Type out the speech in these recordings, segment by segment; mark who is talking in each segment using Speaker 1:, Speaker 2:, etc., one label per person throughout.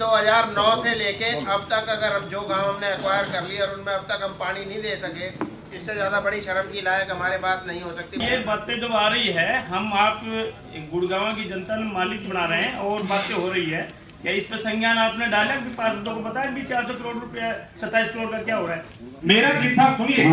Speaker 1: 2009 से लेके अब तक अगर जो गांव हमने एक्वायर कर लिया और उनमें अब तक हम पानी नहीं दे सके, इससे ज्यादा बड़ी शर्म की लायक हमारे बात नहीं हो सकती।
Speaker 2: ये बातें जब आ रही है, हम आप गुड़गांव की जनता ने मालिक बना रहे हैं और बातें हो रही है, क्या इस पर संज्ञान आपने डाला कि पार्षदों को पता है भी 400 करोड़ रुपया 27 करोड़ का क्या हो रहा है?
Speaker 3: मेरा चीफ साहब सुनिए,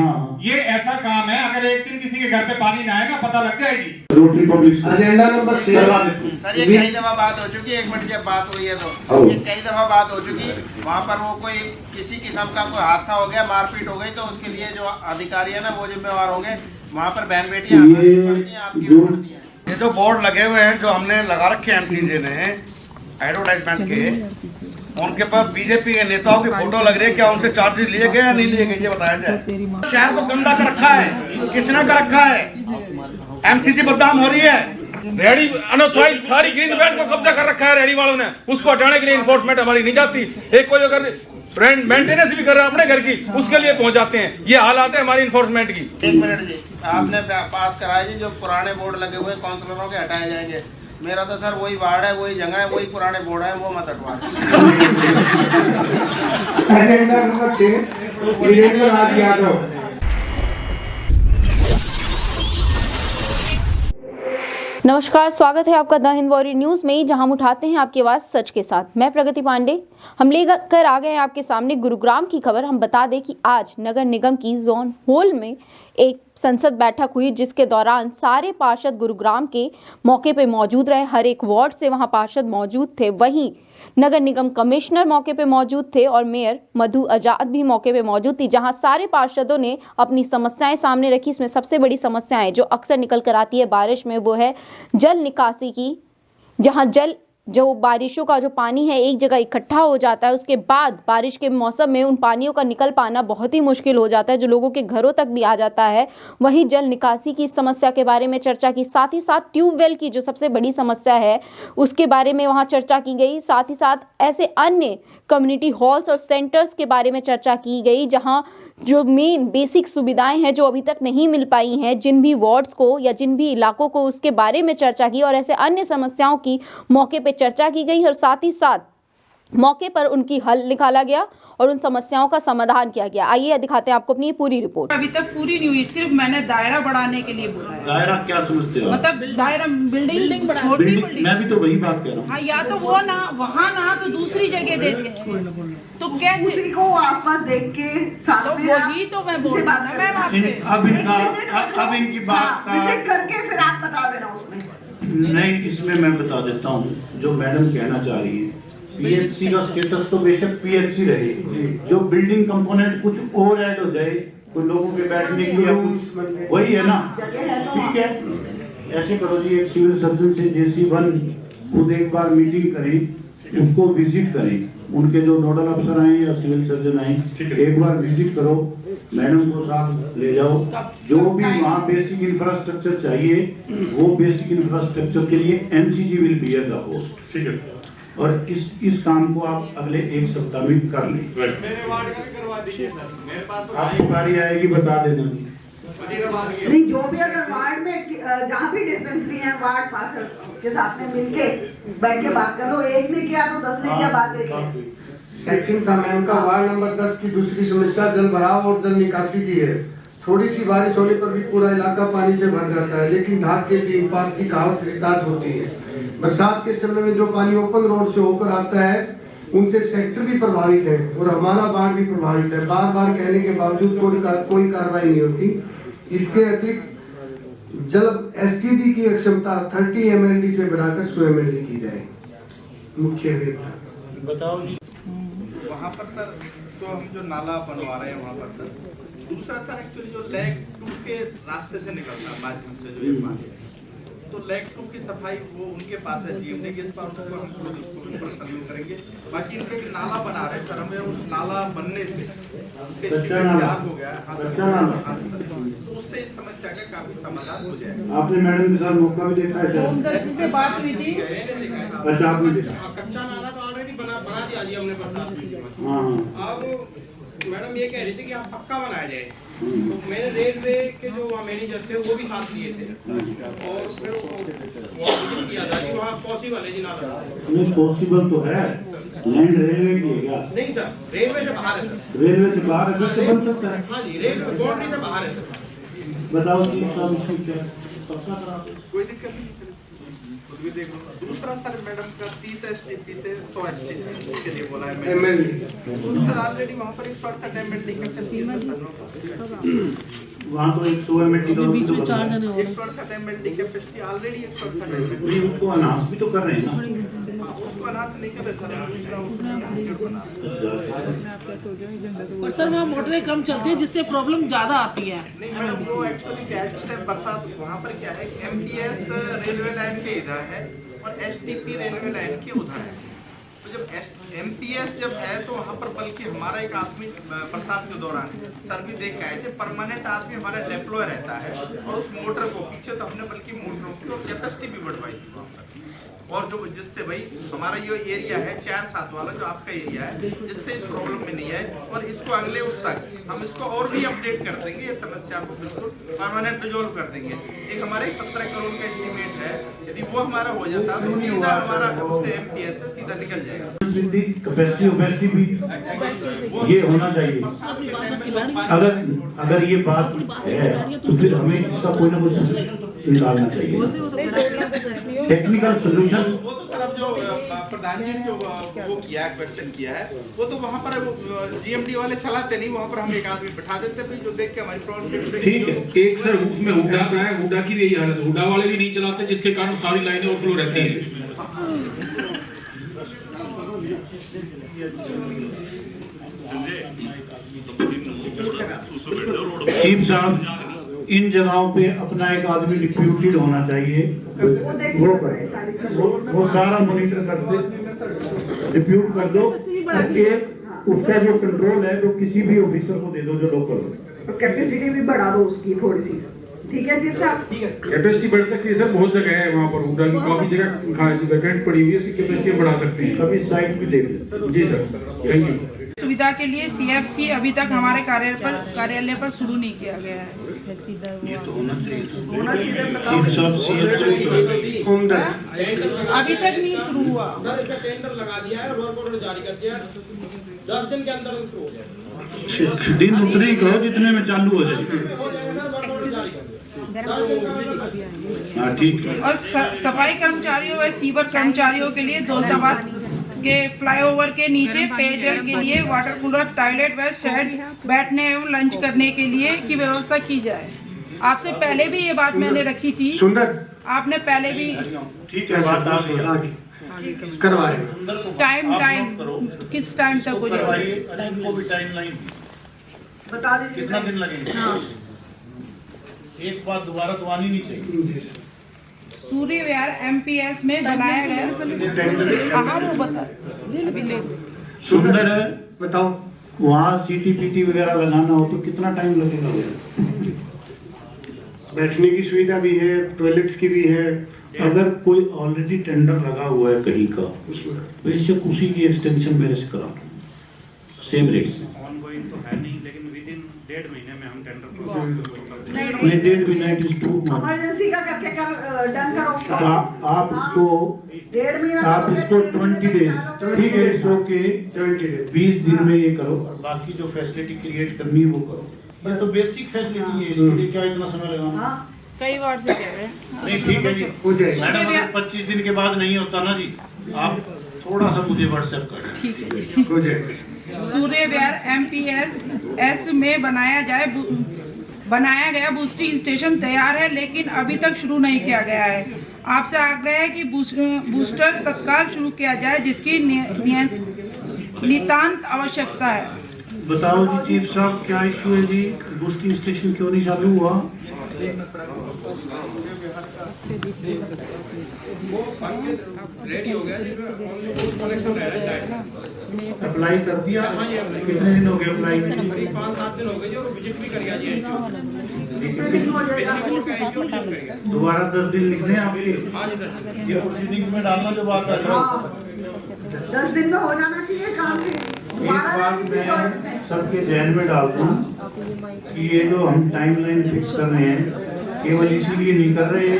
Speaker 3: ये ऐसा काम है, अगर एक दिन किसी के घर पे पानी ना आएगा पता लग जाएगी। Rotary public
Speaker 4: agenda number 6
Speaker 1: sir ये कई दफा बात हो चुकी है, एक मिनट जब बात हुई है तो ये कई दफा बात हो चुकी, वहाँ पर वो कोई किसी किस्म का कोई हादसा हो गया, मारपीट हो गई, तो उसके लिए जो अधिकारी है ना वो जिम्मेवार होंगे। वहाँ पर बहन बेटियाँ पड़ती हैं, आपकी भी पड़ती हैं।
Speaker 5: ये जो बोर्ड लगे हुए हैं जो हमने लगा रखे हैं एमसीजे ने एडवर्टाइजमेंट के, उनके पर बीजेपी के नेताओं की फोटो लग रही है, क्या उनसे चार्जेस लिए गए या नहीं लिए गए, ये बताया जाए। शहर को गंदा कर रखा है, किसने कर रखा है? एमसीजी बदनाम हो रही है।
Speaker 3: रेडी अनऑथराइज्ड सारी ग्रीन बेल्ट को कब्जा कर रखा है रेडी वालों ने, उसको हटाने के लिए इन्फोर्समेंट हमारी नहीं जाती। एक कोई अगर मेंटेनेंस भी कर रहा है अपने घर की, उसके लिए पहुंच जाते हैं। ये हालात है हमारी इन्फोर्समेंट की।
Speaker 1: एक मिनट जी, आपने पास कराया जी, जो पुराने बोर्ड लगे हुए काउंसलरों के हटाए जाएंगे। मेरा तो सर वही वार्ड है, वही जगह है, वही पुराने बोर्ड है, वो मत हटवा।
Speaker 4: एजेंडा नंबर 6 वीरेंद्र राज यादव।
Speaker 6: नमस्कार, स्वागत है आपका द हिंद वॉरियर न्यूज में, जहां हम उठाते हैं आपकी आवाज सच के साथ। मैं प्रगति पांडे, हम लेकर आ गए हैं आपके सामने गुरुग्राम की खबर। हम बता दें कि आज नगर निगम की जोन हॉल में एक संसद बैठक हुई, जिसके दौरान सारे पार्षद गुरुग्राम के मौके पे मौजूद रहे। हर एक वार्ड से वहां पार्षद मौजूद थे। वहीं नगर निगम कमिश्नर मौके पे मौजूद थे और मेयर मधु आजाद भी मौके पे मौजूद थी, जहां सारे पार्षदों ने अपनी समस्याएं सामने रखी। इसमें सबसे बड़ी समस्याएं जो अक्सर निकल कर आती है बारिश में, वो है जल निकासी की, जहां जो बारिशों का जो पानी है एक जगह इकट्ठा हो जाता है, उसके बाद बारिश के मौसम में उन पानियों का निकल पाना बहुत ही मुश्किल हो जाता है, जो लोगों के घरों तक भी आ जाता है। वहीं जल निकासी की समस्या के बारे में चर्चा की, साथ ही साथ ट्यूबवेल की जो सबसे बड़ी समस्या है उसके बारे में वहां चर्चा की गई। साथ ही साथ ऐसे अन्य कम्युनिटी हॉल्स और सेंटर्स के बारे में चर्चा की गई, जहां जो मेन बेसिक सुविधाएं हैं जो अभी तक नहीं मिल पाई हैं जिन भी वार्ड्स को या जिन भी इलाकों को, उसके बारे में चर्चा की और ऐसे अन्य समस्याओं की मौके पे चर्चा की गई और साथ ही साथ मौके पर उनकी हल निकाला गया और उन समस्याओं का समाधान किया गया। आइए दिखाते हैं आपको अपनी पूरी रिपोर्ट।
Speaker 7: अभी तक पूरी नहीं हुई, सिर्फ मैंने दायरा बढ़ाने के लिए बोला है।
Speaker 8: दायरा क्या समझते हो?
Speaker 7: मतलब दायरा बिल्डिंग छोटी बिल्डिंग।
Speaker 8: मैं भी तो वही बात कर रहा हूँ।
Speaker 7: हाँ, या तो वो ना वहाँ ना तो दूसरी जगह दे दे, तो कैसे
Speaker 9: दूसरी को आपस देख के साथ
Speaker 7: तो
Speaker 9: में
Speaker 7: वही तो मैं बोल रहा हूँ मैम आपसे।
Speaker 8: अब इनकी बात का
Speaker 9: विजिट करके फिर आप बता देना उसमें।
Speaker 8: नहीं, इसमें मैं बता देता हूँ जो मैडम कहना चाह रही है। पीएचसी का स्टेटस तो बेशक पीएचसी रहे, जो बिल्डिंग कंपोनेंट कुछ और ऐड हो जाए तो लोगों के बैठने के लिए कुछ वही है ना, ठीक है। ऐसे करो जी, एक सिविल सर्जन से JC1 खुद एक बार मीटिंग करें, उसको विजिट करें, उनके जो नोडल अफसर आए या सिविल सर्जन आए, एक बार विजिट करो, मैडम को साथ ले जाओ। जो भी वहाँ बेसिक इंफ्रास्ट्रक्चर चाहिए वो बेसिक इंफ्रास्ट्रक्चर के लिए MCG will bear the host, ठीक है। और इस काम को आप अगले एक सप्ताह में कर लें।
Speaker 3: मेरे वार्ड का भी करवा दीजिए सर, मेरे पास तो
Speaker 8: आपकी बारी आएगी, बता देना।
Speaker 9: नहीं, जो भी अगर वार्ड में जहाँ भी डिस्पेंसरी है वार्ड पार्षद के साथ में मिलके बैठ के बात कर लो। एक ने किया तो 10 ने किया, बात है।
Speaker 4: सेकंड था मैम का वार्ड नंबर 10 की दूसरी समस्या जल भराव और जल निकासी की है। थोड़ी सी बारिश होने पर भी पूरा इलाका पानी से भर जाता है, लेकिन ढाक के भी हिमपात की कहावत रितार्थ होती है। बरसात के समय में जो पानी ओपन रोड से होकर आता है उनसे सेक्टर भी प्रभावित है और हमारा वार्ड भी प्रभावित है। बार बार कहने के बावजूद कोई कार्रवाई नहीं होती। इसके अतिरिक्त जल STD की क्षमता 30 mld से बढ़ाकर 100 mld की जाए। मुख्य
Speaker 8: बताओ जी।
Speaker 10: वहाँ पर सर तो हम जो नाला बनवा रहे हैं वहाँ पर सर, दूसरा सर एक्चुअली जो लेक 2 के रास्ते से निकलता है माध्यम से जो ये पानी है, तो लेक 2 की सफाई वो उनके पास है, GM के पास, उसको हम खुद उसको ऊपर सहयोग करेंगे। बाकी इनके एक नाला बना रहे सर, हमें उस नाला बनने से तैयार हो गया है, तो उससे इस समस्या का काफी समाधान हो जाएगा।
Speaker 8: आपने मैडम के साथ मौका भी देखा है
Speaker 7: जी से बात हुई थी।
Speaker 8: अच्छा, आपने
Speaker 3: कच्चा नाला तो ऑलरेडी बना दिया जी हमने।
Speaker 8: हाँ,
Speaker 3: अब
Speaker 2: मैडम ये कह रही थी कि आप पक्का बनाया जाए, तो मैंने रेलवे के जो मैनेजर थे वो भी साथ लिए थे और फिर वो किया था कि वहाँ पॉसिबल है जी नाला।
Speaker 8: नहीं पॉसिबल तो है, लैंड रेलवे की है क्या?
Speaker 2: नहीं सर, रेलवे से बाहर है सर।
Speaker 8: रेलवे से बाहर है तो बन सकता है।
Speaker 2: हाँ जी, रेलवे बाउंड्री से बाहर है सर।
Speaker 8: बताओ जी सब इसमें क्या पक्का करा दो।
Speaker 10: कोई दिक्कत नहीं, खुद भी देख लो। दूसरा सर मैडम का 30 STP से 100 STP के लिए बोला है मैंने। तो सर ऑलरेडी वहाँ पर 168 MLD का
Speaker 8: वहाँ तो 100 MLD का
Speaker 10: 168 MLD कैपेसिटी ऑलरेडी 168 MLD।
Speaker 8: उसको अनाउंस भी तो कर रहे हैं ना।
Speaker 10: उसको अनाउंस नहीं कर रहे सर।
Speaker 7: और सर वहाँ मोटरें कम चलती है जिससे प्रॉब्लम ज्यादा आती है।
Speaker 10: नहीं मैडम, वो एक्चुअली क्या है, इस टाइम बरसात वहाँ पर क्या है, MPS रेलवे लाइन के इधर है और STP रेलवे लाइन के उधर है। तो जब MPS जब है तो वहाँ पर बल्कि हमारा एक आदमी बरसात के दौरान सर भी देख के आए थे, परमानेंट आदमी हमारा डिप्लॉय रहता है और उस मोटर को पीछे तो हमने बल्कि मोटरों की और कैपेसिटी भी बढ़वाई थी वहाँ पर। और जो जिससे भाई हमारा ये एरिया है 4-7 वाला जो आपका एरिया है, जिससे इस प्रॉब्लम में नहीं है और इसको अगले उस तक हम इसको और भी अपडेट कर देंगे, ये समस्या को बिल्कुल परमानेंट रिजोल्व कर देंगे। एक हमारे 17 करोड़ का एस्टिमेट है, यदि वो हमारा हो जाता तो सीधा हमारा उससे MPS से सीधा निकल जाएगा।
Speaker 8: कैपेसिटी भी ये होना चाहिए। अगर ये बात है तो फिर हमें इसका कोई ना कोई निकालना चाहिए, टेक्निकल सोल्यूशन।
Speaker 10: वो तो सर अब जो प्रधान जी ने जो वो किया है, क्वेश्चन किया है, वो तो वहाँ पर वो GMD वाले चलाते नहीं, वहाँ पर हम एक आदमी बिठा देते हैं जो देख के हमारी प्रॉब्लम।
Speaker 3: ठीक है, एक सर उसमें हुड्डा का है, हुड्डा की भी यही हालत है, हुड्डा वाले भी नहीं चलाते जिसके कारण सारी लाइनें ओवरफ्लो रहती हैं।
Speaker 8: चीफ साहब, इन जगहों पे अपना एक आदमी डिप्यूटेड होना चाहिए, वो सारा मॉनिटर करते, डिप्यूट कर दो। एक उसका जो कंट्रोल है तो किसी भी ऑफिसर को दे दो जो लोकल हो।
Speaker 9: कैपेसिटी भी बढ़ा दो उसकी थोड़ी सी, ठीक है जी साहब?
Speaker 3: कैपेसिटी बढ़ सकती है सर, बहुत जगह है वहाँ पर हुड्डा की काफी जगह वैकेंट पड़ी हुई है, इसकी कैपेसिटी बढ़ा सकते हैं।
Speaker 8: कभी साइट भी देख लें।
Speaker 3: जी सर, थैंक यू।
Speaker 7: सुविधा के लिए CFC अभी तक हमारे कार्यालय पर शुरू नहीं किया गया है।
Speaker 8: ये तो होना चाहिए।
Speaker 7: अभी तक नहीं शुरू हुआ।
Speaker 2: सर इसका टेंडर लगा दिया है, वर्क ऑर्डर जारी कर दिया, 10 दिन के अंदर शुरू हो जाएगा।
Speaker 8: दिन उतने ही कहो जितने में चालू हो जाए।
Speaker 2: हो जाएगा सर, वर्क ऑर्डर जारी कर दिया।
Speaker 8: हाँ ठीक है।
Speaker 7: और सफाई कर्मचारियों व सीवर कर्मचारियों के लिए दौलताबाद के फ्लाईओवर के नीचे पेयजल के लिए वाटर कूलर, टॉयलेट व शेड बैठने एवं लंच करने के लिए की व्यवस्था की जाए। आपसे पहले भी ये बात मैंने रखी थी,
Speaker 4: सुंदर
Speaker 7: आपने पहले भी
Speaker 8: ठीक है, बात आप
Speaker 4: करवाए।
Speaker 7: टाइम किस टाइम तक हो जाए
Speaker 8: को भी टाइमलाइन
Speaker 9: बता दीजिए
Speaker 8: कितना दिन लगेगा। एक बात दोबारा तो आनी नहीं चाहिए।
Speaker 7: सूर्य विहार MPS में बनाया गया। हाँ वो बता
Speaker 8: सुंदर है,
Speaker 4: बताओ।
Speaker 8: वहाँ CTPT वगैरह लगाना हो तो कितना टाइम लगेगा?
Speaker 4: बैठने की सुविधा भी है, टॉयलेट्स की भी है।
Speaker 8: अगर कोई ऑलरेडी टेंडर लगा हुआ है कहीं का तो इससे उसी की एक्सटेंशन मेरे से करा सेम रेट से।
Speaker 5: ऑनगोइंग तो है नहीं, लेकिन विद इन 1.5 महीने में हम टेंडर
Speaker 8: नहीं 1.5 महीना इट इज टू
Speaker 9: इमरजेंसी का करके डन करो।
Speaker 8: आप इसको
Speaker 9: 1.5 महीना
Speaker 8: आप इसको 20 डेज, ठीक है, इसको के 20 दिन में ये करो, बाकी जो फैसिलिटी क्रिएट करनी है वो करो। ये तो बेसिक फैसिलिटी है, इसके लिए क्या इतना समय लगाना?
Speaker 7: कई बार से कह रहे हैं।
Speaker 8: नहीं ठीक है जी, मैडम अगर 25 दिन के बाद नहीं होता ना जी, आप थोड़ा सा मुझे व्हाट्सएप करें।
Speaker 7: ठीक है,
Speaker 4: हो जाएगा।
Speaker 7: सूर्य विहार MPS में बनाया गया बूस्टिंग स्टेशन तैयार है, लेकिन अभी तक शुरू नहीं किया गया है। आपसे आग्रह है कि बूस्टर तत्काल शुरू किया जाए, जिसकी नितांत आवश्यकता है।
Speaker 8: बताओ जी चीफ साहब, क्या इशू है जी? बूस्टिंग स्टेशन क्यों नहीं चालू हुआ?
Speaker 10: रेडी हो गया,
Speaker 8: अप्लाई कर दिया? कितने दिन हो गए अप्लाई?
Speaker 10: 5-7 दिन हो गए और विजिट भी कर गया जी।
Speaker 8: दोबारा 10 दिन लिखने हैं आपके ये प्रोसीडिंग में डालना जो बात है।
Speaker 9: 10 दिन में हो जाना चाहिए काम।
Speaker 8: एक बात मैं सबके ध्यान में डालता हूँ कि ये जो हम टाइमलाइन फिक्स कर रहे हैं केवल इसीलिए नहीं कर रहे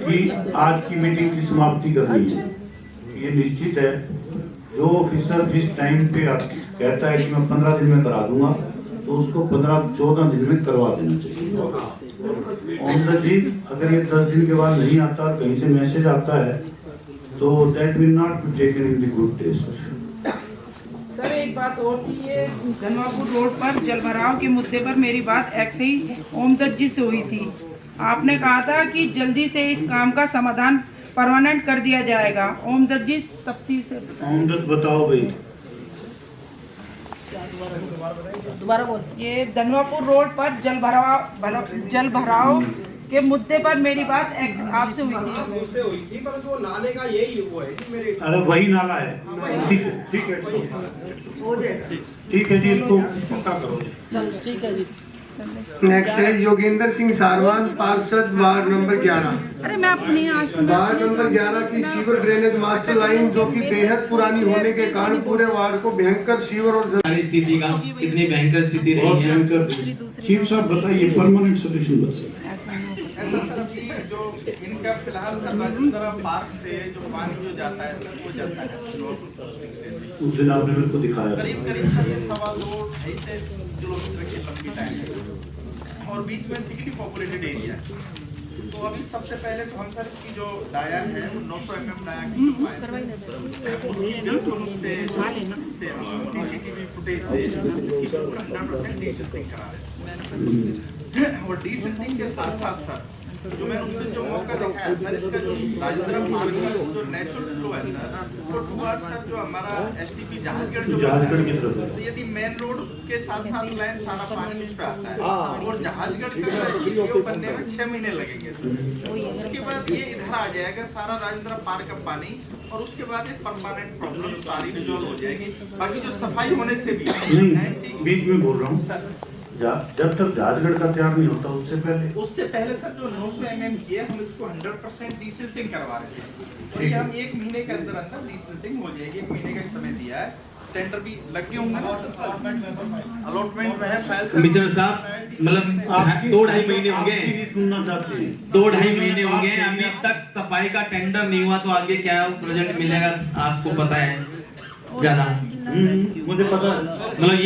Speaker 8: कि आज की मीटिंग की समाप्ति करनी है। ये निश्चित है जो ऑफिसर जिस टाइम पे कहता है कि मैं 15 दिन में करा दूंगा तो उसको 15-14 दिन में करवा देना चाहिए। जी अगर ये 10 दिन के बाद नहीं आता और कहीं से मैसेज आता है तो that will not be taken in the good taste.
Speaker 7: Sir एक बात और थी, ये धनवापुर रोड पर जलभराव के मुद्दे पर मेरी बात ऐसे ही ओमदत्त जी से हुई थी। आपने कहा था कि जल्दी से इस काम का समाधान परमानेंट कर दिया जाएगा। ओमदत्त जी तफसील से
Speaker 8: ओमदत्त बताओ भाई।
Speaker 7: दोबारा बोल। ये धनवापुर रोड पर जलभराव के मुद्दे पर मेरी बात आपसे हुई थी।
Speaker 10: पर वो नाले का यही वो है मेरे।
Speaker 8: अरे वही नाला है। ठीक है ठीक है जी, इसको पक्का करो।
Speaker 7: चलो ठीक है जी।
Speaker 4: नेक्स्ट है योगेंद्र सिंह सारवान, पार्षद, वार्ड नंबर 11।
Speaker 7: अरे मैं अपनी
Speaker 4: वार्ड नंबर 11 की सीवर ड्रेनेज मास्टर लाइन जो कि बेहद पुरानी होने के कारण पूरे वार्ड को भयंकर सीवर और
Speaker 11: स्थिति का कितनी भयंकर स्थिति रही है।
Speaker 8: चीफ साहब बताइए परमानेंट सोल्यूशन बताइए।
Speaker 10: ऐसा सर अभी जो इनका फिलहाल सर राजेंद्र पार्क से जो पानी जो जाता है सर वो जाता है
Speaker 8: उस दिन आपने मेरे को दिखाया
Speaker 10: करीब सर ये 2.25 से किलोमीटर की लंबी टाइम है और बीच में थिकली पॉपुलेटेड एरिया है। तो अभी सबसे पहले तो हम सर इसकी जो डाया है वो 900 mm डाया की उसकी बिल्कुल उससे सीसीटीवी फुटेज से इसकी 100% डीसिल्टिंग करा रहे हैं। और डीसिल्टिंग के साथ साथ सर जो मैंने उस दिन जो मौका देखा है सर, इसका जो राजेंद्र पार्क का जो नेचुरल फ्लो है सर वो टुवर्ड सर जो हमारा एसटीपी जहाजगढ़ जो तो यदि मेन रोड के साथ साथ लाइन सारा पानी उस पे आता है और जहाजगढ़ का जो एसटीपी बनने में 6 महीने लगेंगे सर। उसके बाद ये इधर आ जाएगा सारा राजेंद्र पार्क का पानी और उसके बाद ये परमानेंट प्रॉब्लम सारी रिजॉल्व हो जाएगी। बाकी जो सफाई होने से भी
Speaker 8: बीच में बोल रहा हूँ जब तक जहाजगढ़ का तैयार नहीं होता उससे पहले
Speaker 10: सर जो 900 mm की है हम इसको 100% डीसिल्टिंग करवा रहे थे और ये हम 1 महीने के अंदर अंदर डीसिल्टिंग हो जाएगी। 1 महीने का समय दिया है, टेंडर भी लग गए होंगे, अलॉटमेंट में है
Speaker 11: मिस्टर साहब। मतलब 2-2.5 महीने हो गए,
Speaker 8: सुनना चाहते हैं
Speaker 11: 2-2.5 महीने हो गए अभी तक सफाई का टेंडर नहीं हुआ, तो आगे क्या प्रोजेक्ट मिलेगा आपको पता है ज्यादा?
Speaker 8: मुझे पता है।
Speaker 11: मतलब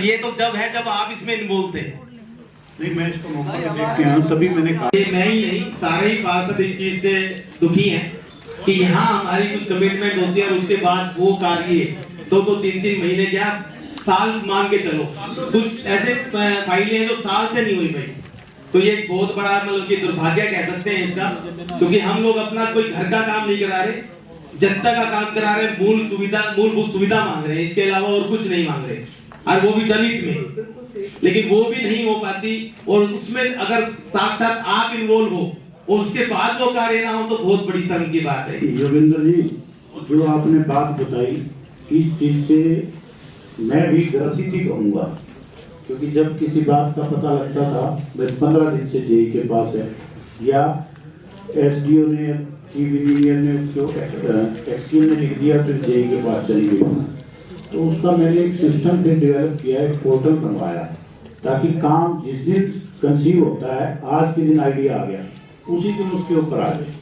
Speaker 11: ये तो जब है जब आप इसमें इन्वॉल्व थे।
Speaker 8: नहीं मैं इसको मौका देख के आया तभी मैंने कहा।
Speaker 11: मैं ही नहीं सारे ही पार्षद इस चीज से दुखी हैं कि यहाँ हमारी कुछ कमिटमेंट होती है और उसके बाद वो कार्य 2-3 महीने क्या साल मान के चलो, कुछ ऐसे फाइलें हैं जो साल से नहीं हुई भाई। तो ये बहुत बड़ा मतलब कि दुर्भाग्य कह सकते हैं इसका, क्योंकि हम लोग अपना कोई घर का काम नहीं करा रहे, जनता का काम करा रहे, मूलभूत सुविधा मांग रहे हैं, इसके अलावा और कुछ नहीं मांग रहे, और वो भी जनहित में। लेकिन वो भी नहीं हो पाती और उसमें अगर साथ-साथ आप इन्वॉल्व हो और उसके बाद वो कार्य ना हो तो बहुत बड़ी शर्म की बात है।
Speaker 8: योगेंद्र जी जो आपने बात बताई इस चीज से मैं भी ग्रसित ही कहूँगा, क्योंकि जब किसी बात का पता लगता था मैं 15 दिन से जेई के पास है या एसडीओ ने चीफ इंजीनियर ने उसको एक्सचेंज में लिख दिया फिर जेई के पास चली गई, तो उसका मैंने एक सिस्टम फिर डेवलप किया, एक पोर्टल बनवाया ताकि काम जिस दिन कंसीव होता है आज के दिन आइडिया आ गया उसी दिन उसके ऊपर आ जाए,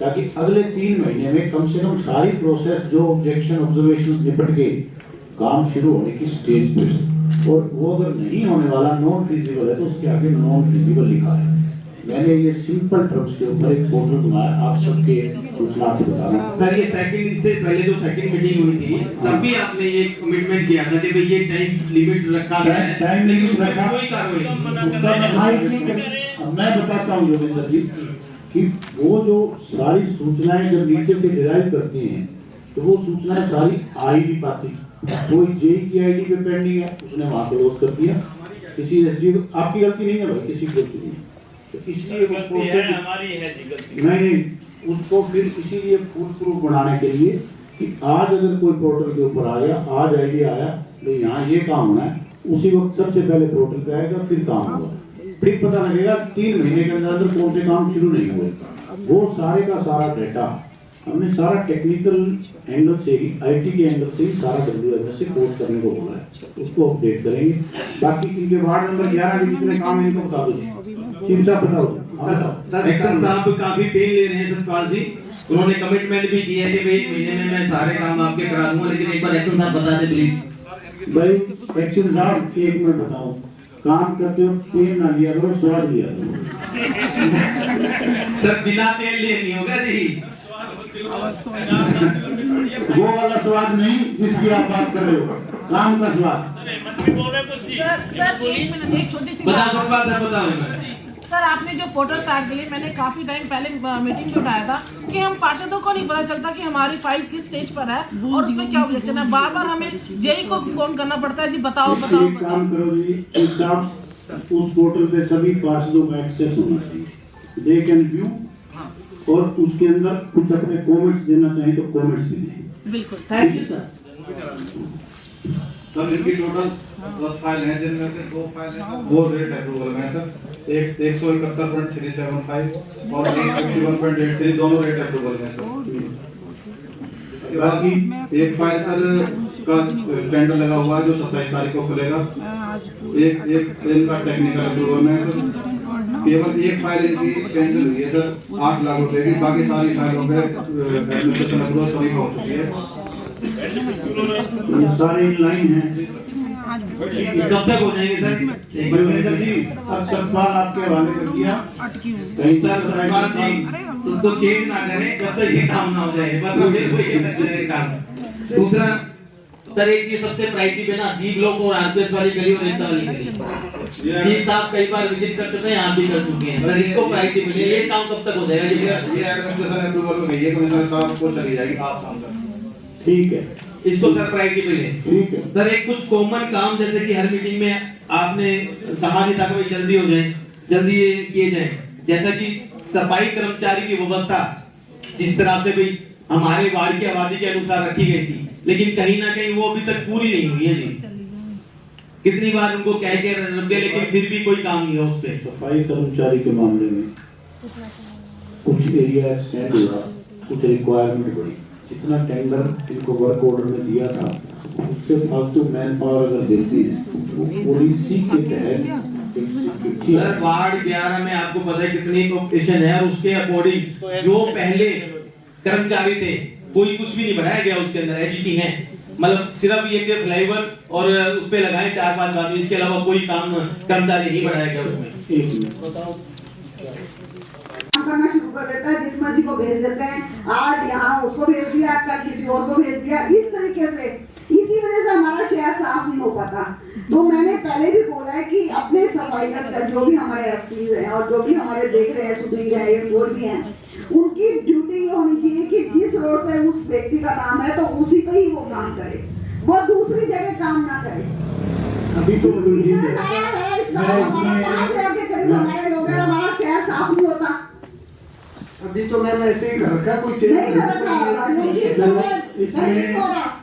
Speaker 8: ताकि अगले 3 महीने में कम से कम सारी प्रोसेस जो ऑब्जेक्शन ऑब्जर्वेशन निपट के काम शुरू होने की स्टेज पे, और वो अगर नहीं होने वाला नॉन फिजिबल है तो उसके आगे नॉन फिजिबल लिखा है। मैंने ये सिंपल टर्म्स के ऊपर एक पोर्टल बनाया, आप सबके सूचना बता रहा हूं।
Speaker 11: सर ये सेकंड से पहले जो सेकंड मीटिंग हुई थी तभी आपने ये कमिटमेंट किया था कि भाई ये टाइम लिमिट रखा गया है,
Speaker 8: टाइम लिमिट रखा
Speaker 11: कोई कार्रवाई
Speaker 8: मैं बताता हूँ योगेंद्र जी कि वो जो सारी सूचनाएं जब नीचे से डिराइव करती हैं तो वो सूचनाएं सारी आ ही नहीं पाती। कोई जेई की आईडी पे पेंडिंग है उसने वहां पे रोज कर दिया, किसी एसडी आपकी गलती नहीं है भाई, किसी की गलती नहीं, तो इसलिए नहीं उसको फिर इसीलिए फुल प्रूफ बनाने के लिए कि आज अगर कोई पोर्टल के ऊपर आया, आज आईडिया आया तो यहाँ ये काम होना है, उसी वक्त सबसे पहले पोर्टल पे आएगा फिर काम होगा, फिर पता लगेगा 3 महीने के अंदर कौन से काम शुरू नहीं हुए। वो सारे का सारा डेटा हमने सारा टेक्निकल एंगल से ही, आईटी के एंगल से ही सारा WMS से कोड करने को बोला है, उसको अपडेट करेंगे। बाकी इनके वार्ड नंबर 11 के जितने काम है इनको बता दो, चीफ साहब बताओ।
Speaker 11: एक्शन साहब काफी पेन ले रहे हैं सतपाल जी, उन्होंने कमिटमेंट भी किया है कि भाई 1 महीने में मैं सारे काम आपके करा दूंगा, लेकिन एक बार एक्शन साहब बता दें प्लीज।
Speaker 8: भाई एक्शन साहब एक मिनट बताओ, काम करते हो तेल ना लिया करो, स्वाद लिया करो।
Speaker 11: सर बिना तेल लिए नहीं होगा जी,
Speaker 8: वो वाला स्वाद नहीं जिसकी आप बात कर रहे हो, काम का स्वाद।
Speaker 12: सर एक मिनट, एक छोटी सी
Speaker 11: बताओ
Speaker 12: सर, आपने जो पोर्टल स्टार्ट के लिए मैंने काफी टाइम पहले मीटिंग में उठाया था कि हम पार्षदों को नहीं पता चलता कि हमारी फाइल किस स्टेज पर है और उसमें क्या ऑब्जेक्शन है। बार बार हमें जेई को फोन करना पड़ता है, जी बताओ बताओ
Speaker 8: एक काम करो जी, उस पोर्टल पे सभी पार्षदों का एक्सेस होना चाहिए, दे कैन व्यू, और उसके अंदर कुछ अपने कमेंट्स देना चाहिए तो कमेंट्स भी दें।
Speaker 12: बिल्कुल, थैंक यू सर।
Speaker 10: सर इनकी टोटल 10 फाइल हैं, जिनमें से 2 फाइल हैं वो रेट अप्रूवल में है सर, 171.375 और 51.83 दोनों रेट अप्रूवल में है सर। बाकी एक फाइल सर का टेंडर लगा हुआ है जो 27 तारीख को खुलेगा, एक इनका टेक्निकल अप्रूवल में है सर। केवल एक फाइल इनकी कैंसिल हुई है सर 8 लाख रुपए की, बाकी सारी फाइलों पे एडमिनिस्ट्रेशन अप्रूवल सभी हो चुकी है।
Speaker 8: ये सारे लाइन है,
Speaker 11: कब तक हो जाएंगे सर?
Speaker 8: एक मैनेजर जी अब सतपाल आपके हवाले कर दिया,
Speaker 11: कहीं सर सतपाल जी तो चेंज ना करें जब तक ये काम ना हो जाए, मतलब फिर कोई ये लग जाएगा काम। दूसरा सर एक ये सबसे प्रायोरिटी पे ना जी ब्लॉक और आरपीएस वाली गली और रेता वाली गली, चीफ साहब कई बार विजिट कर चुके हैं, आप भी कर चुके हैं, पर इसको प्रायोरिटी मिले, ये काम कब तक हो जाएगा?
Speaker 10: ये एडमिनिस्ट्रेशन अप्रूवल में गई है, कमिश्नर साहब को चली जाएगी आज शाम तक।
Speaker 8: ठीक है,
Speaker 11: इसको सर प्रायोरिटी मिले।
Speaker 8: ठीक है
Speaker 11: सर एक कुछ कॉमन काम जैसे कि हर मीटिंग में आपने कहा नहीं था कि भाई जल्दी हो जाए, जल्दी ये किए जाए, जैसा कि सफाई कर्मचारी की व्यवस्था जिस तरह से भाई हमारे वार्ड की आबादी के अनुसार रखी गई थी, लेकिन कहीं ना कहीं वो अभी तक पूरी नहीं हुई है जी। कितनी बार उनको कह के रख दिया लेकिन फिर भी कोई काम नहीं है उस पे।
Speaker 8: सफाई कर्मचारी के मामले में कुछ एरिया एक्सटेंड हुआ, कुछ रिक्वायरमेंट बढ़ी, जितना टेंडर इनको वर्क ऑर्डर में दिया था उससे फालतू मैन पावर अगर देती है वो पॉलिसी के तहत।
Speaker 11: सर वार्ड 11 में आपको पता है कितनी कॉम्पिटिशन है, और उसके अकॉर्डिंग जो पहले कर्मचारी थे कोई कुछ भी नहीं बढ़ाया गया उसके अंदर, एजीटी है मतलब सिर्फ ये के फ्लाईओवर और उस पे लगाए 4-5 आदमी, इसके अलावा कोई काम कर्मचारी नहीं बढ़ाया गया उसमें।
Speaker 9: करना शुरू कर देता है, जिस मर्जी को भेज देते हैं, आज यहाँ उसको भेज दिया, कल किसी और को भेज दिया, इस तरीके से इसी वजह से हमारा शहर साफ नहीं हो पाता। तो मैंने पहले भी बोला है कि अपने सफाई कर्मचारी जो भी हमारे एसपीज हैं और जो भी हमारे देख रहे हैं, सुधीर है, एक और भी हैं, उनकी ड्यूटी ये होनी चाहिए कि जिस रोड पे उस व्यक्ति का काम है तो उसी पे ही वो काम करे, वो दूसरी जगह काम ना करे।
Speaker 8: अभी तो
Speaker 9: हमारा शहर साफ नहीं होता।
Speaker 4: अभी तो मैम ऐसे ही घर का कोई चेंज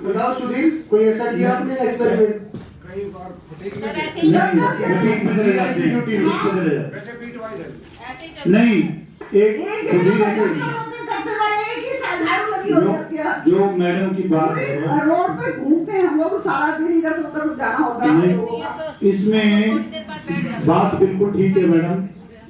Speaker 4: बताओ सुधीर, कोई ऐसा किया आपने एक्सपेरिमेंट?
Speaker 8: नहीं, एक जो मैडम की बात है,
Speaker 9: रोड पे घूमते हैं हम लोग सारा दिन, इधर से उधर जाना होता है।
Speaker 8: इसमें बात बिल्कुल ठीक है मैडम,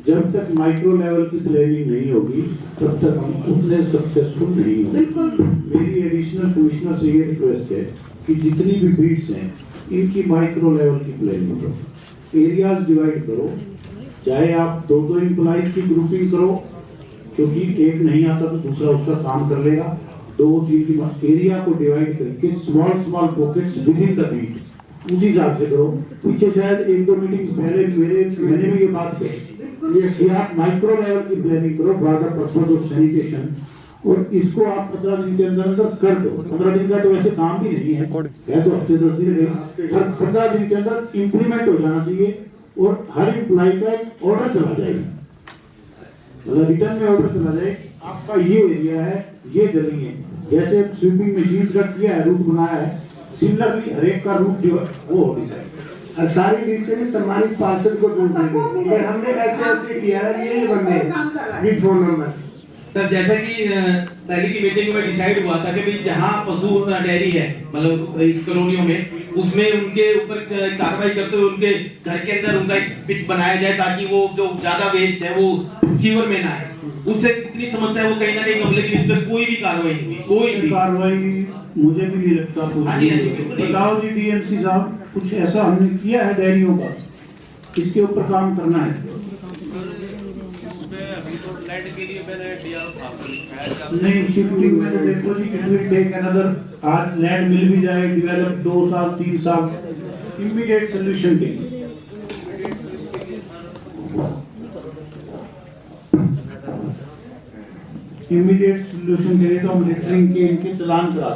Speaker 8: जब तक माइक्रो लेवल की प्लानिंग नहीं होगी तब तक हम उतने सक्सेसफुल नहीं होंगे। मेरी एडिशनल कमिश्नर से ये रिक्वेस्ट है कि जितनी भी बीट्स हैं इनकी माइक्रो लेवल की प्लानिंग करो, एरियाज डिवाइड करो, चाहे आप 2-2 एम्प्लॉइज की ग्रुपिंग करो, क्योंकि एक नहीं आता तो दूसरा उसका काम कर लेगा, 2-3 की एरिया को डिवाइड करके small pockets within the beat उसी हिसाब से करो। पीछे शायद 1-2 मीटिंग्स पहले मैंने भी ये बात कही कि आप माइक्रो लेवल की प्लानिंग करो for the purpose of sanitation, और इसको आप 15 दिन के अंदर कर दो। 15 दिन का तो वैसे काम भी नहीं है तो हफ्ते 10 दिन लगेगा, 15 दिन के अंदर इम्प्लीमेंट हो जाना चाहिए और हर एम्प्लॉय का एक ऑर्डर चला जाएगा, मतलब रिटर्न में ऑर्डर चला जाए, आपका ये एरिया है, ये गली है, जैसे स्वीपिंग मशीन का किया है, रूट बनाया है, सिमिलरली हर एक का रूट वो डिसाइड।
Speaker 4: सारी लिस्ट में सम्मानित पार्षद को दूर देंगे, हमने ऐसे किया है, ये बनने विद फोन नंबर।
Speaker 11: सर जैसा कि पहले की मीटिंग में डिसाइड हुआ था कि भाई जहाँ पशु डेयरी है मतलब इस कॉलोनियों में उसमें उनके ऊपर कार्रवाई करते हुए उनके घर के अंदर उनका एक पिट बनाया जाए ताकि वो जो ज्यादा वेस्ट है वो सीवर में ना आए। उससे कितनी समस्या है वो कहीं ना कहीं कम, लेकिन इस पर कोई भी कार्रवाई नहीं हुई, कोई भी
Speaker 8: कार्रवाई मुझे भी नहीं लगता। बताओ जी डीएमसी साहब, कुछ ऐसा हमने किया है डेयरियों का, इसके ऊपर काम करना है। नहीं शिफ्टिंग में तो देखो जी इट विल टेक अनदर, आज लैंड मिल भी जाए डेवलप 2 साल 3 साल, इमीडिएट सोल्यूशन के लिए। इमीडिएट सोल्यूशन के लिए तो हम लिटरिंग के इनके चलान करा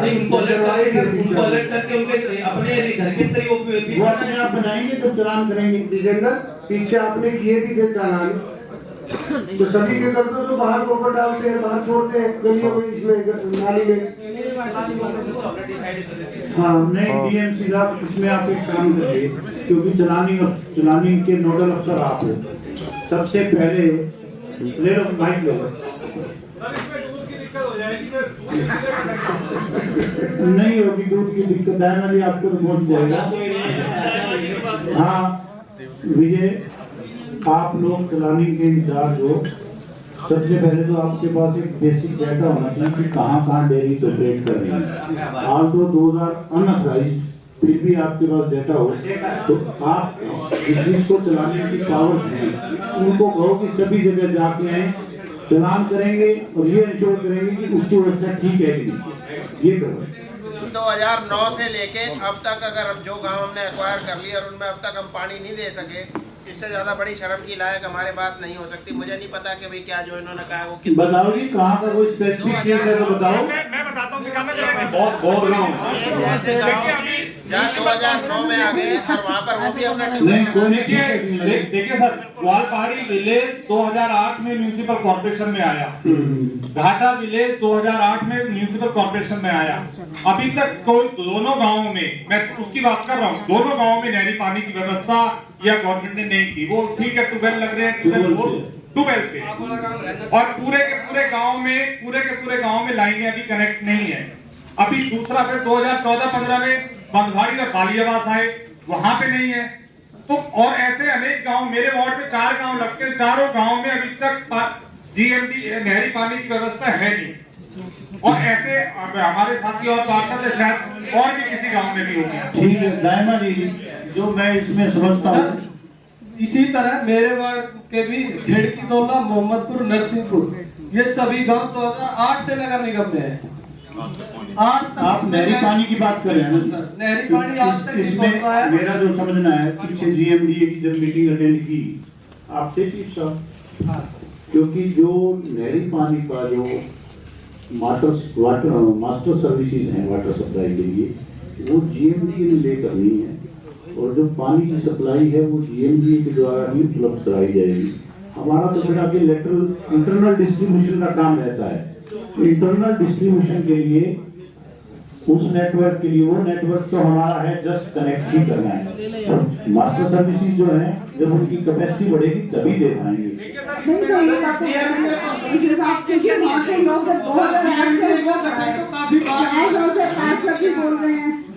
Speaker 11: उनको अलर्ट करके उनके अपने घर के अंदर ही
Speaker 8: वो अपने आप बनाएंगे तो चलान करेंगे।
Speaker 4: विजेंद्र पीछे आपने किए भी थे चालान, तो सभी के करते तो बाहर गोबर डालते हैं, बाहर छोड़ते हैं गलियों में, इसमें नाली में।
Speaker 8: हाँ नहीं डीएमसी साहब, इसमें आप एक काम करिए, क्योंकि चलानी के नोडल अफसर आप हो, सबसे पहले ले लो माइक ले लो। नहीं होगी दूध की दिक्कत है ना जी, आपको तो पहुंच जाएगा। हाँ विजय, आप लोग चलाने के इंचार्ज हो, सबसे पहले तो आपके पास एक बेसिक डाटा होना चाहिए कि कहाँ डेयरी ऑपरेट कर रही है। हाल तो 2019 फिर भी आपके पास डाटा हो तो आप इस चीज को चलाने की पावर है, उनको कहो कि सभी जगह जाके आए, चलान करेंगे और ये इंश्योर करेंगे कि उसकी व्यवस्था ठीक है कि नहीं, ये करो।
Speaker 1: 2009 से लेके अब तक अगर हम जो गांव हमने एक्वायर कर लिया और उनमें अब तक हम पानी नहीं दे सके, इससे ज्यादा बड़ी शर्म की लायक हमारे बात नहीं हो सकती। मुझे नहीं पता कि भाई क्या जो इन्होंने कहा है वो
Speaker 8: बताओ जी कहाँ का कोई स्पेसिफिक केस है तो बताओ।
Speaker 3: मैं बताता हूँ बहुत
Speaker 1: जैसे गाँव जहाँ 2009 में आ गए और वहाँ पर वो भी अपना
Speaker 3: देखिए सर, ग्वालपहाड़ी विलेज 2008 में म्यूनिसिपल कॉर्पोरेशन में आया, घाटा विलेज 2008 में म्यूनिसिपल कॉर्पोरेशन में आया। अभी तक कोई दोनों गांवों में, मैं उसकी बात कर रहा हूँ, दोनों गांवों में नहरी पानी की व्यवस्था या गवर्नमेंट ने नहीं की। वो ठीक है ट्यूबवेल लग रहे हैं, ट्यूबवेल से, और पूरे के पूरे गांव में लाइनें अभी कनेक्ट नहीं है। अभी दूसरा फिर 2014-15 में बंधवाड़ी और बालियावास आए, वहां पे नहीं है। तो और ऐसे अनेक गांव, मेरे वार्ड में 4 गांव लगते हैं, चारों गांव में अभी तक जीएमडी नहरी पानी की व्यवस्था है नहीं। और ऐसे हमारे साथी और पार्षद है, शायद और भी किसी गांव में भी होगी।
Speaker 8: ठीक है दायमा जी, जो मैं इसमें समझता हूँ,
Speaker 13: इसी तरह मेरे वार्ड के भी खेड़की दौला, मोहम्मदपुर, नरसिंहपुर, ये सभी गांव 2008 से नगर निगम में है। आज
Speaker 8: आप नहरी पानी की बात कर रहे हैं ना?
Speaker 13: नहरी पानी आज तक
Speaker 8: इसमें मेरा जो समझना है, पीछे जीएमडीए की जब मीटिंग अटेंड की आपसे चीफ साहब, क्योंकि जो नहरी पानी का जो मास्टर सर्विसेज हैं वाटर सप्लाई के लिए, वो जीएमडीए ने ले करनी है, और जो पानी की सप्लाई है वो जीएमडीए के द्वारा ही उपलब्ध कराई जाएगी। हमारा तो फिर आगे लेटरल इंटरनल डिस्ट्रीब्यूशन का काम रहता है। इंटरनल डिस्ट्रीब्यूशन के लिए उस नेटवर्क के लिए, वो नेटवर्क तो हमारा है, जस्ट कनेक्ट ही करना है। मास्टर सर्विसेज जो है, जब उनकी कैपेसिटी बढ़ेगी तभी दे पाएंगे।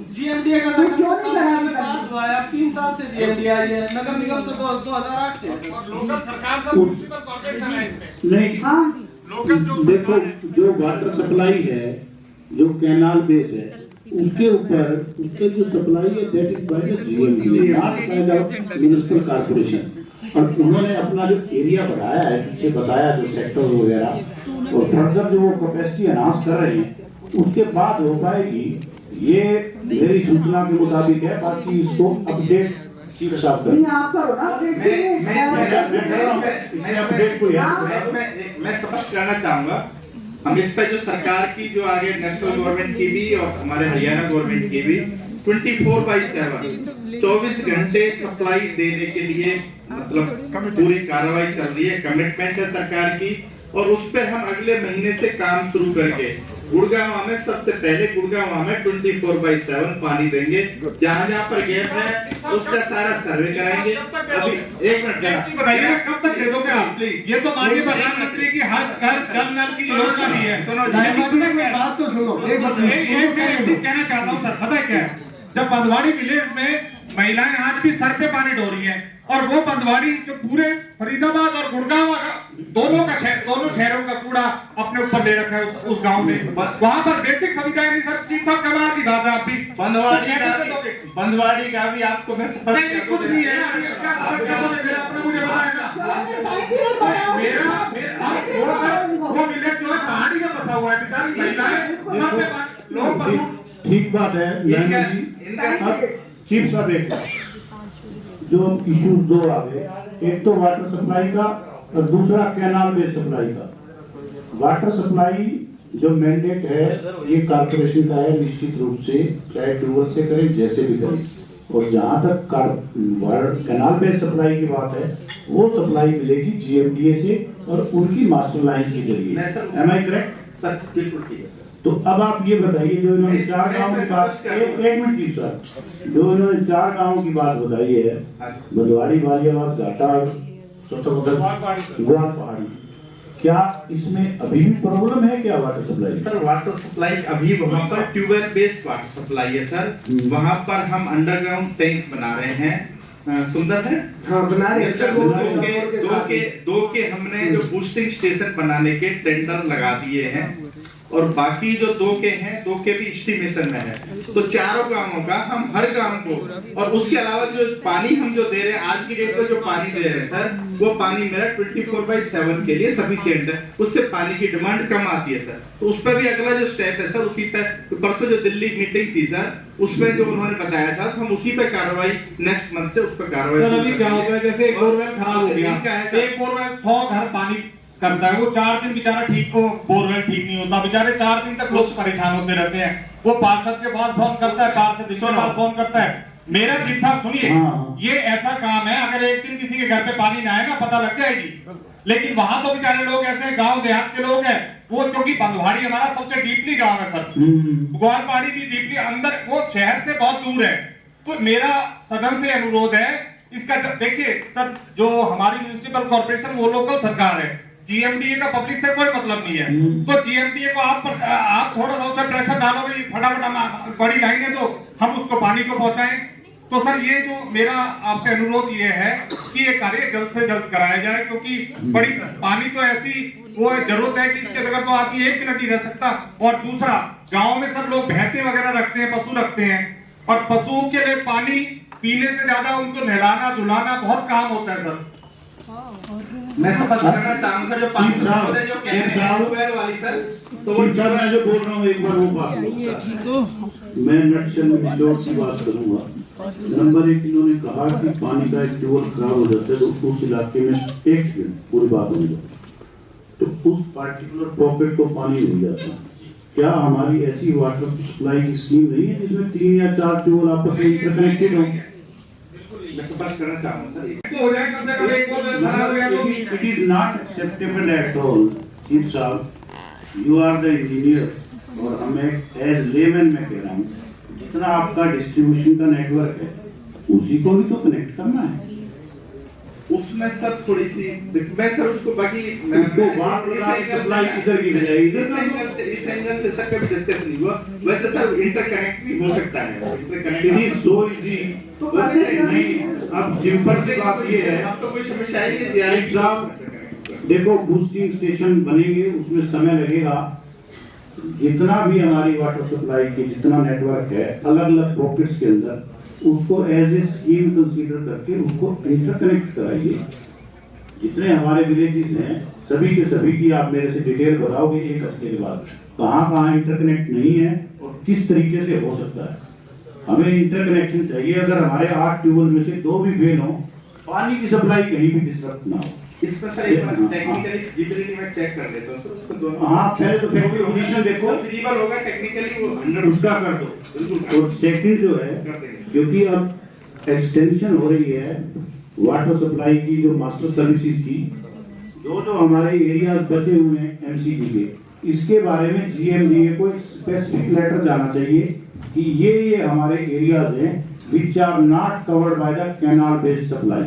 Speaker 13: जीएमडीए का बात हुआ है, 3 साल से जीएमडीए आई है, नगर निगम से 2008 से।
Speaker 3: लोकल सरकार से म्युनिसिपल कॉर्पोरेशन है इसमें।
Speaker 8: नहीं देखो, जो वाटर सप्लाई है, जो कैनाल बेस है, उसके ऊपर उसके जो सप्लाई है that is by the GMDA, not by the municipal corporation. और उन्होंने अपना जो एरिया बढ़ाया है, पीछे बताया जो सेक्टर वगैरह, और फर्दर जो वो कैपेसिटी अनाउंस कर रहे हैं, उसके बाद हो पाएगी। ये मेरी सूचना के मुताबिक है, बाकी इसको अपडेट चीफ साहब करें।
Speaker 10: मैं स्पष्ट करना चाहूंगा, हम इस पर जो सरकार की जो आगे नेशनल गवर्नमेंट की भी और हमारे हरियाणा गवर्नमेंट की भी 24/7 24 घंटे सप्लाई देने के लिए मतलब पूरी कार्रवाई चल रही है, कमिटमेंट है सरकार की, और उस पर हम अगले महीने से काम शुरू करके गुड़गांव में सबसे पहले गुड़गांव में 24/7 पानी देंगे। जहाँ जहाँ पर गैस है उसका सारा सर्वे कराएंगे। अभी एक मिनट
Speaker 3: बताइए कब तक दे दोगे आप? ये तो माननीय प्रधानमंत्री की हर घर जल नल की योजना भी है।
Speaker 4: बात तो सुनो, एक
Speaker 3: चीज कहना चाहता हूँ सर, पता है क्या है, जब बंदवाड़ी विलेज में महिलाएं आज भी सर पे पानी ढो रही हैं, और वो बंदवाड़ी जो पूरे फरीदाबाद और गुड़गांव दोनों शहरों का कूड़ा अपने ऊपर ले रखा है उस गांव में, वहां पर बेसिक सुविधाएं नहीं सर। सीधा कमाल की बात है। आप भी
Speaker 10: बंदवाड़ी का भी आपको मैं
Speaker 3: कुछ नहीं है, मुझे वो विलेज जो है पहाड़ी में बसा हुआ है, बेचारी महिलाएं लोग।
Speaker 8: ठीक बात है चीफ साहब, एक जो इशू दो आ गए, एक तो वाटर सप्लाई का और दूसरा कैनाल बेस्ड सप्लाई का। वाटर सप्लाई जो मैंडेट है ये कारपोरेशन का है निश्चित रूप से, चाहे ट्यूबवेल से करें जैसे भी करें। और जहां तक कैनाल बेस्ड सप्लाई की बात है, वो सप्लाई मिलेगी GMDA से और उनकी मास्टर लाइन के जरिए। Am I correct
Speaker 10: sir? बिल्कुल ठीक है।
Speaker 8: तो अब आप ये बताइए, जो इन्होंने 4 गाँव की बात, एक मिनट की सर, जो इन्होंने 4 गाँव की बात बताई है, बंदवाड़ी, वालियावास, घाटा, ग्वाल पहाड़ी, क्या इसमें अभी भी प्रॉब्लम है क्या water supply?
Speaker 10: Sir water supply अभी वहाँ पर ट्यूबवेल बेस्ड वाटर सप्लाई है सर। वहाँ पर हम अंडरग्राउंड टैंक बना रहे हैं। सुंदर है?
Speaker 4: हाँ बना रहे हैं
Speaker 10: सर। दो के हमने जो बूस्टिंग स्टेशन बनाने के टेंडर लगा दिए हैं, और बाकी जो 2 के हैं, 2 के भी एस्टिमेशन में है। तो 4 गांवों का हम हर गांव को, और उसके अलावा जो पानी हम जो दे रहे हैं आज की डेट में, जो पानी दे रहे हैं सर, वो पानी मेरा 24/7 के लिए सफिशिएंट है। उससे पानी की डिमांड कम आती है सर। तो उस पर भी अगला जो स्टेप है सर, उसी पे परसों जो दिल्ली मीटिंग थी सर, उसमें जो उन्होंने बताया था, हम उसी पे कार्रवाई नेक्स्ट मंथ से उस पर कार्रवाई।
Speaker 3: अभी क्या होता है, जैसे बोरवेल खराब हो गया, एक बोरवेल 100 घर पानी करता है, वो 4 दिन बेचारा ठीक को बोरवेल ठीक नहीं होता, बेचारे 4 दिन तक लोग परेशान होते रहते हैं। वो पार्षद के पास फोन करता है, पार्षद इसके पास फोन करता है। मेरा चीफ साहब सुनिए, ये ऐसा काम है, अगर एक दिन किसी के घर पे पानी ना आएगा पता लग जाएगी। लेकिन वहां तो बेचारे लोग ऐसे गांव देहात के लोग हैं, वो क्योंकि बंदवाड़ी हमारा सबसे डीपली गांव है सर, ग्वाल पहाड़ी भी डीपली अंदर, वो शहर से बहुत दूर है। तो मेरा सदन से अनुरोध है इसका, देखिए सर, जो हमारी म्युनिसिपल कॉर्पोरेशन वो लोकल सरकार है, GMDA का पब्लिक से कोई मतलब नहीं है। तो GMDA को आप थोड़ा सा उसमें प्रेशर डालो भाई, फटाफट बड़ी लाइन है तो हम उसको पानी को पहुंचाएं। तो सर ये जो मेरा आपसे अनुरोध ये है कि ये कार्य जल्द से जल्द कराया जाए, क्योंकि बड़ी पानी तो ऐसी वो जरूरत है कि इसके बगैर तो आदमी 1 मिनट नहीं रह सकता। और दूसरा, गाँव में सब लोग भैंसे वगैरह रखते हैं, पशु रखते हैं, और पशुओं के लिए पानी पीने से ज्यादा उनको नहलाना धुलाना बहुत काम होता है सर।
Speaker 10: मैं समझ करना चाहूँ सर, जो पानी जो कह रहे हैं ट्यूबवेल वाली सर, तो वो
Speaker 8: सर मैं जो बोल रहा हूँ एक बार वो बात, मैं नटशल में निचोड़ की बात करूंगा। नंबर 1, इन्होंने कहा कि पानी का एक ट्यूबवेल खराब हो जाता है तो उस इलाके में 1 दिन पूरी बात हो जाती है, तो उस पार्टिकुलर पॉकेट को पानी मिल जाता है। क्या हमारी ऐसी वाटर सप्लाई की स्कीम नहीं है जिसमें 3 या 4 ट्यूबवेल आपस में इंटरकनेक्टेड हो?
Speaker 10: करना चाहूँ sir,
Speaker 8: It is not acceptable at all, chief साहब, you are the engineer, और हमें एज लेमैन में कह रहा हूँ, जितना आपका डिस्ट्रीब्यूशन का नेटवर्क है उसी को भी तो कनेक्ट करना है।
Speaker 10: उसमें सर थोड़ी सी मैं सर उसको बाकी
Speaker 8: सप्लाई किधर की जाएगी,
Speaker 10: इस एंगल से सर कभी डिस्कस नहीं हुआ। वैसे सर इंटरकनेक्ट भी हो सकता है,
Speaker 8: इट इज सो इजी। अब सिंपल सी बात ये है,
Speaker 10: अब तो कोई समस्या ही नहीं
Speaker 8: साहब, देखो बूस्टिंग स्टेशन बनेंगे, उसमें समय लगेगा। जितना भी हमारी वाटर सप्लाई की जितना नेटवर्क है अलग अलग पॉकेट्स के अंदर, उसको एज ए स्कीम कंसीडर करके उसको इंटरकनेक्ट कराइए। जितने हमारे विलेजेस हैं सभी के सभी की आप मेरे से डिटेल बताओगे 1 हफ्ते के बाद, कहाँ इंटरकनेक्ट नहीं है और किस तरीके से हो सकता है। हमें इंटरकनेक्शन चाहिए। अगर हमारे 8 ट्यूबवेल में से 2 भी फेल हो, पानी की सप्लाई कहीं भी डिस्टर्ब ना हो।
Speaker 10: इसमें सर एक टेक्निकली फिजिबिलिटी में चेक कर लेता हूं सर, उसको दोनों।
Speaker 8: हाँ पहले तो फैक्ट्री कंडीशन देखो,
Speaker 10: फिजिबल होगा टेक्निकली वो 100
Speaker 8: उसका कर दो। और सेकंड जो है, क्योंकि अब एक्सटेंशन हो रही है वाटर सप्लाई की, जो मास्टर सर्विसेज की, जो हमारे एरियाज बचे हुए हैं MCD के, इसके बारे में GMDA को एक स्पेसिफिक लेटर जाना चाहिए कि ये हमारे एरियाज हैं which are not covered by the canal based supply,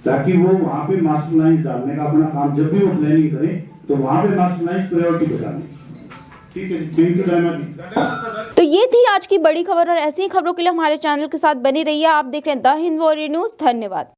Speaker 8: ताकि वो वहाँ पे मास्टर लाइन डालने का अपना काम जब भी वो प्लानिंग करें तो वहाँ पे मास्टर लाइन प्रायोरिटी पे डालें। ठीक है, थैंक यू वेरी मच।
Speaker 6: तो ये थी आज की बड़ी खबर और ऐसी ही खबरों के लिए हमारे चैनल के साथ बनी रहिए। आप देख रहे हैं द हिंद वॉरियर न्यूज। धन्यवाद।